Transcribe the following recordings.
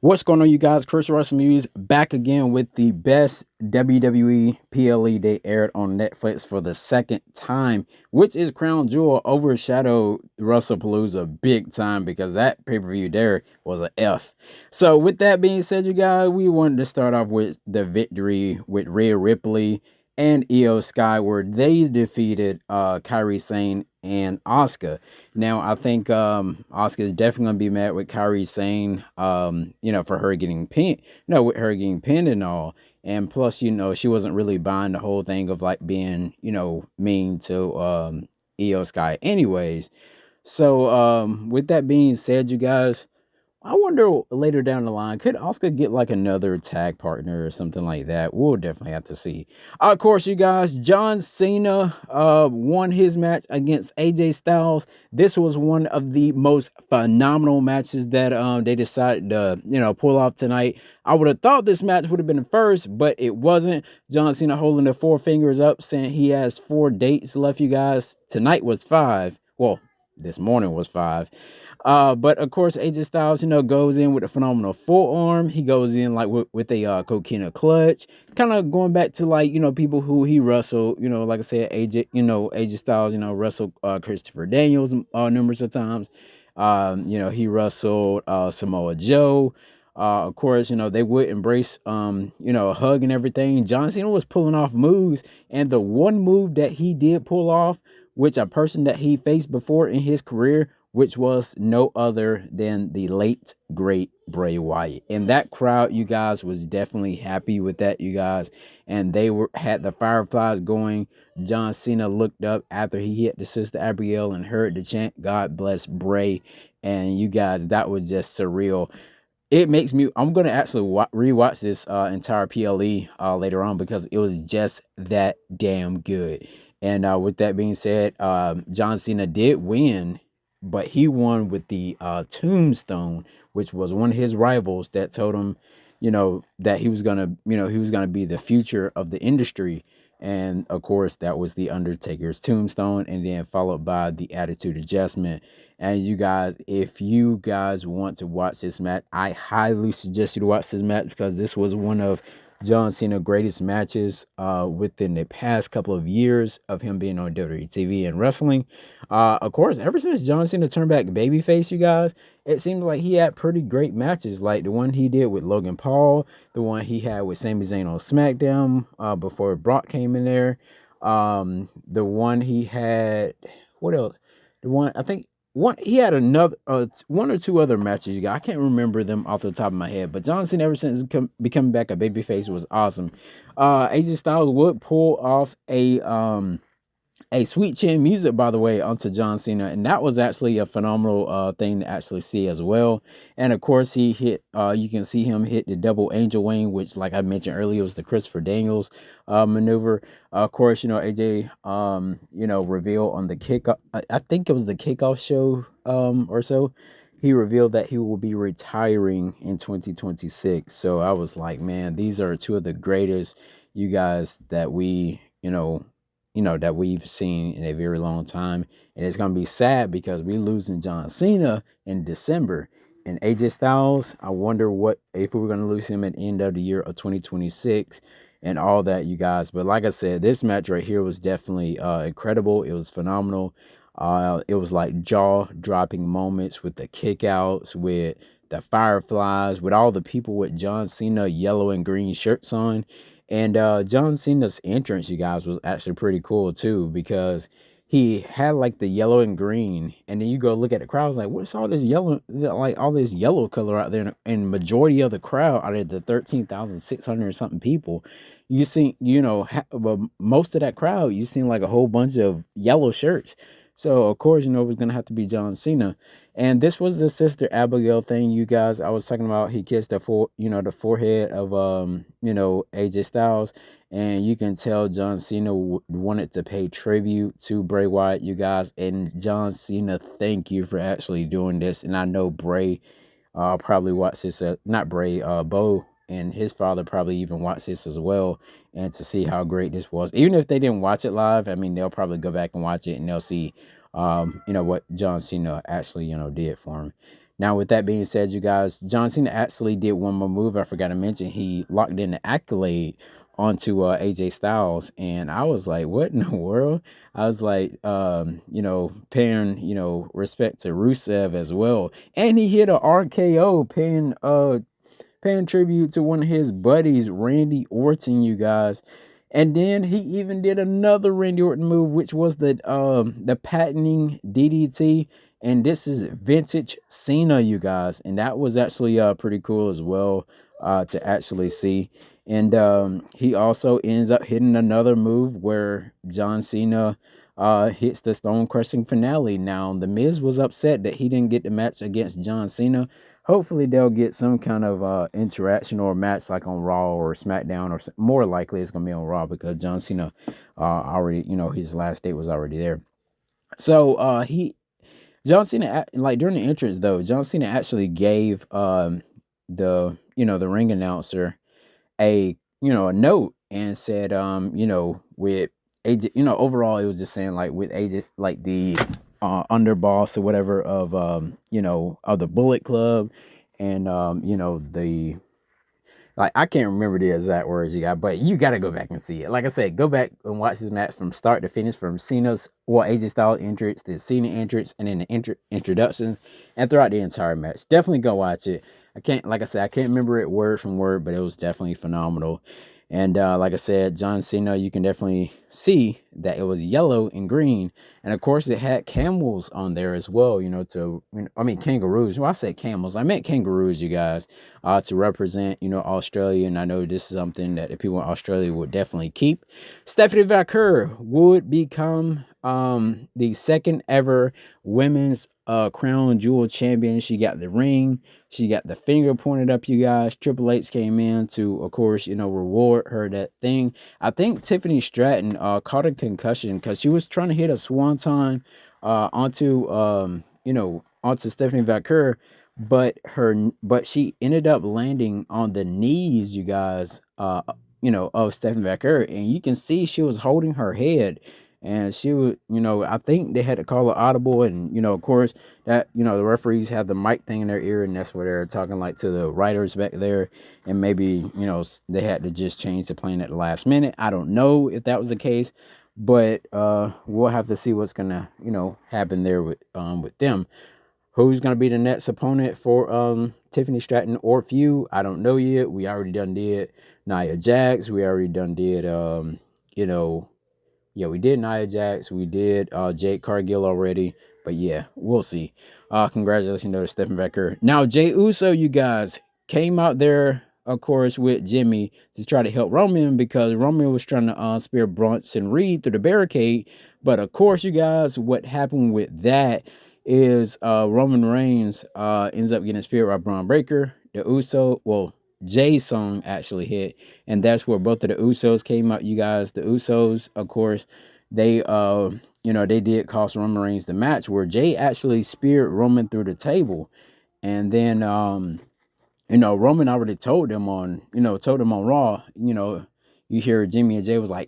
What's going on, you guys? Chris Russell Muse back again with the best WWE PLE they aired on Netflix for the second time, which is Crown Jewel overshadowed WrestlePalooza big time because that pay per view there was a F. So, with that being said, you guys, we wanted to start off with the victory with Rhea Ripley and Io Sky, where they defeated Kyrie Sane and Asuka. Now I think Oscar is definitely gonna be mad with Kyrie Sane, for her getting pinned, with her getting pinned and all. And plus, she wasn't really buying the whole thing of like being, mean to Io Sky anyways. So with that being said, you guys, I wonder later down the line, could Oscar get like another tag partner or something like that? We'll definitely have to see. Of course, you guys, John Cena won his match against AJ Styles. This was one of the most phenomenal matches that they decided to, pull off tonight. I would have thought this match would have been the first, but it wasn't. John Cena holding the four fingers up, saying he has 4 dates left, you guys. Tonight was 5. Well, this morning was 5. But of course, AJ Styles, goes in with a phenomenal forearm. He goes in like with a coquina clutch, kind of going back to like people who he wrestled. Like I said, AJ Styles, wrestled Christopher Daniels numerous of times. He wrestled Samoa Joe. Of course, they would embrace a hug and everything. John Cena was pulling off moves, and the one move that he did pull off, which a person that he faced before in his career, which was no other than the late great Bray Wyatt. And that crowd, you guys, was definitely happy with that, you guys. And they had the fireflies going. John Cena looked up after he hit the Sister Abigail and heard the chant, "God bless Bray." And you guys, that was just surreal. It makes me. I'm gonna actually rewatch this entire PLE later on because it was just that damn good. And with that being said, John Cena did win, but he won with the Tombstone, which was one of his rivals that told him, that he was gonna be the future of the industry. And of course, that was the Undertaker's Tombstone, and then followed by the Attitude Adjustment. And you guys, if you guys want to watch this match, I highly suggest you to watch this match because this was one of John Cena's greatest matches within the past couple of years of him being on WWE TV and wrestling. Of course, ever since John Cena turned back babyface, you guys, it seemed like he had pretty great matches, like the one he did with Logan Paul, the one he had with Sami Zayn on SmackDown before Brock came in there, the one he had, what else? The one I think one he had another one or two other matches. You got I can't remember them off the top of my head, but Johnson ever since becoming back a babyface was awesome. AJ Styles would pull off a Sweet Chin Music, by the way, onto John Cena, and that was actually a phenomenal thing to actually see as well. And of course, he hit. You can see him hit the double angel wing, which, like I mentioned earlier, was the Christopher Daniels maneuver. Of course, AJ, revealed on the kick. I think it was the kickoff show or so. He revealed that he will be retiring in 2026. So I was like, man, these are two of the greatest you guys that that we've seen in a very long time. And it's gonna be sad because we losing John Cena in December. And AJ Styles, I wonder what if we were gonna lose him at the end of the year of 2026 and all that, you guys. But like I said, this match right here was definitely incredible. It was phenomenal. It was like jaw-dropping moments with the kickouts, with the fireflies, with all the people with John Cena yellow and green shirts on. And John Cena's entrance, you guys, was actually pretty cool too because he had like the yellow and green, and then you go look at the crowd, like, what's all this yellow, like all this yellow color out there? And majority of the crowd, out of the 13,600 or something people, you see, well, most of that crowd, you seen like a whole bunch of yellow shirts. So of course, it was gonna have to be John Cena. And this was the Sister Abigail thing, you guys. I was talking about he kissed the forehead of AJ Styles, and you can tell John Cena wanted to pay tribute to Bray Wyatt, you guys. And John Cena, thank you for actually doing this. And I know Bray probably watched this. Not Bray, Bo and his father probably even watched this as well, and to see how great this was. Even if they didn't watch it live, I mean, they'll probably go back and watch it, and they'll see what John Cena actually, did for him. Now, with that being said, you guys, John Cena actually did one more move. I forgot to mention he locked in the accolade onto AJ Styles, and I was like, "What in the world?" I was like, paying respect to Rusev as well, and he hit a RKO, paying tribute to one of his buddies, Randy Orton, you guys. And then he even did another Randy Orton move, which was the patenting DDT. And this is vintage Cena, you guys. And that was actually pretty cool as well to actually see. And he also ends up hitting another move where John Cena hits the Stone Crushing finale. Now, The Miz was upset that he didn't get the match against John Cena. Hopefully they'll get some kind of interaction or match like on Raw or SmackDown, or more likely it's gonna be on Raw because John Cena already, his last date was already there. So he John Cena, like during the entrance though, John Cena actually gave the ring announcer a note and said with AJ, overall it was just saying like with AJ, like the underboss or whatever of of the Bullet Club, and the, like, I can't remember the exact words you got, but you got to go back and see it. Like I said, go back and watch this match from start to finish, from Cena's, well, AJ Styles entrance to Cena entrance, and then the introductions, and throughout the entire match. Definitely go watch it. I can't, like I said, I can't remember it word from word, but it was definitely phenomenal. And like I said, John Cena, you can definitely see that it was yellow and green, and of course it had camels on there as well. I mean kangaroos. Well, I said camels, I meant kangaroos, you guys, to represent, Australia. And I know this is something that the people in Australia would definitely keep. Stephanie Vaquer would become the second ever women's crown jewel champion. She got the ring. She got the finger pointed up, you guys. Triple H came in to, of course, reward her that thing. I think Tiffany Stratton caught a concussion because she was trying to hit a swanton onto Stephanie Vaquer, but she ended up landing on the knees, you guys, of Stephanie Vaquer, and you can see she was holding her head, and she was, I think they had to call an audible, and of course that the referees have the mic thing in their ear, and that's where they're talking like to the writers back there, and maybe they had to just change the plan at the last minute. I don't know if that was the case, but we'll have to see what's gonna happen there with them. Who's gonna be the next opponent for Tiffany Stratton or few? I don't know yet. We already done did Nia Jax. We already done did you know yeah, we did Nia Jax. We did Jade Cargill already. But yeah, we'll see. Congratulations to Stephen Becker. Now, Jay Uso, you guys, came out there, of course, with Jimmy to try to help Roman because Roman was trying to spear Bronson Reed through the barricade. But of course, you guys, what happened with that is Roman Reigns ends up getting speared by Braun Breaker. The Uso, well, Jay's song actually hit, and that's where both of the Usos came out, you guys. The Usos, of course, they they did cost Roman Reigns the match where Jay actually speared Roman through the table. And then Roman already told them on Raw, you hear Jimmy and Jay was like,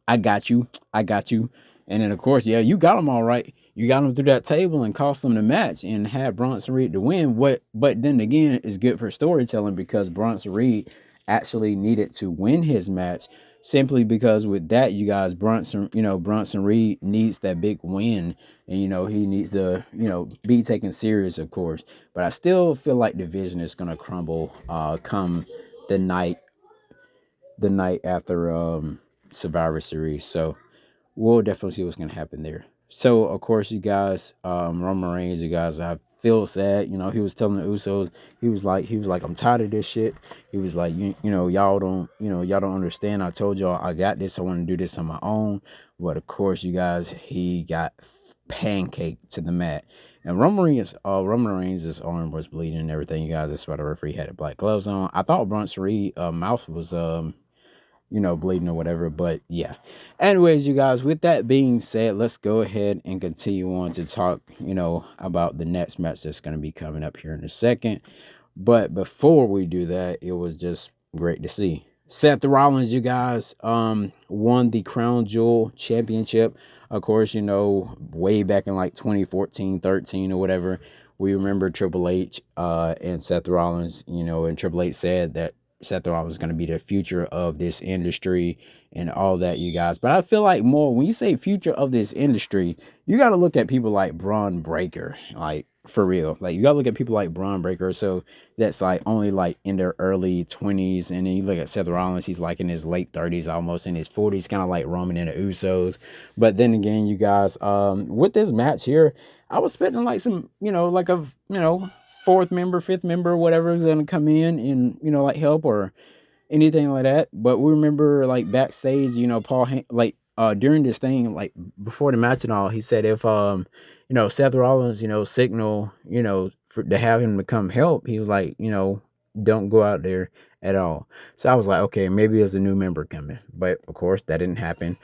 I got you, I got you. And then of course, yeah, you got them all right. You got them through that table and cost them the match and had Bronson Reed to win. But then again, it's good for storytelling because Bronson Reed actually needed to win his match simply because with that, you guys, Bronson Reed needs that big win, and he needs to be taken serious, of course. But I still feel like the vision is gonna crumble come the night after Survivor Series. So we'll definitely see what's gonna happen there. So of course, you guys, Roman Reigns, you guys, I feel sad. He was telling the Usos, he was like, I'm tired of this shit. He was like, y'all don't understand. I told y'all I got this. I want to do this on my own. But of course, you guys, he got pancaked to the mat. And Roman Reigns' arm was bleeding and everything, you guys. That's why the referee had the black gloves on. I thought Bronson Reed mouth was bleeding or whatever. But yeah. Anyways, you guys, with that being said, let's go ahead and continue on to talk, about the next match that's going to be coming up here in a second. But before we do that, it was just great to see Seth Rollins, you guys, won the Crown Jewel Championship. Of course, way back in like 2014, 13 or whatever, We remember Triple H and Seth Rollins, and Triple H said that Seth Rollins was going to be the future of this industry and all that, you guys. But I feel like more when you say future of this industry, you got to look at people like Braun Breaker, like for real. Like you got to look at people like Braun Breaker. So that's like only like in their early 20s, and then you look at Seth Rollins, he's like in his late 30s, almost in his 40s, kind of like Roman and the Usos. But then again, you guys, with this match here, I was expecting like some, like a, fourth member, fifth member, whatever is gonna come in and like help or anything like that. But we remember like backstage, like during this thing, like before the match and all, he said if Seth Rollins, signal, to have him to come help, he was like, don't go out there at all. So I was like, okay, maybe there's a new member coming. But of course that didn't happen.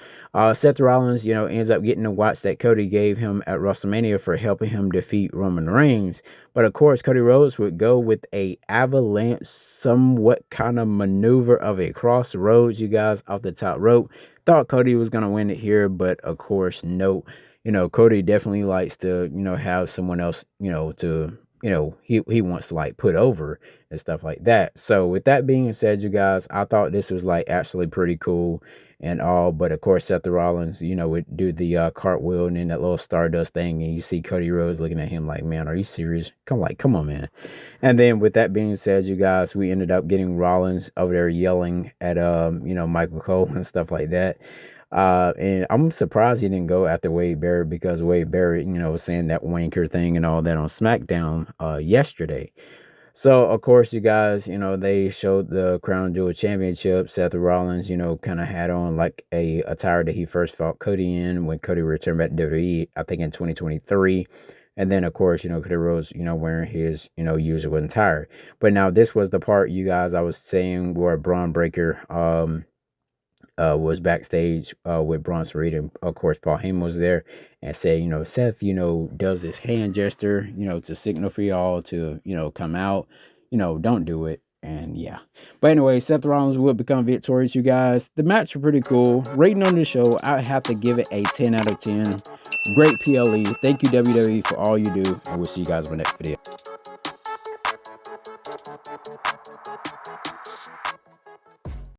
Seth Rollins, ends up getting the watch that Cody gave him at WrestleMania for helping him defeat Roman Reigns. But of course, Cody Rhodes would go with a avalanche, somewhat kind of maneuver of a crossroads, you guys, off the top rope. Thought Cody was gonna win it here, but of course, no. Cody definitely likes to, have someone else, to, he wants to like put over and stuff like that. So with that being said, you guys, I thought this was like actually pretty cool and all. But of course, Seth Rollins, would do the cartwheel and then that little Stardust thing, and you see Cody Rhodes looking at him like, "Man, are you serious? Come on, man." And then with that being said, you guys, we ended up getting Rollins over there yelling at Michael Cole and stuff like that. And I'm surprised he didn't go after Wade Barrett because Wade Barrett, was saying that wanker thing and all that on SmackDown yesterday. So of course, you guys, they showed the Crown Jewel Championship. Seth Rollins, kind of had on like a attire that he first fought Cody in when Cody returned back to WWE, I think in 2023. And then of course, Cody Rhodes, wearing his, usual attire. But now this was the part, you guys, I was saying where Braun Breaker was backstage with Bronson Reed, and of course Paul Heyman was there and said, Seth, does this hand gesture, to signal for y'all to, come out, don't do it. And yeah. But anyway, Seth Rollins will become victorious, you guys. The match was pretty cool. Rating on the show, I have to give it a 10 out of 10. Great PLE. Thank you, WWE, for all you do. And we'll see you guys in the next video.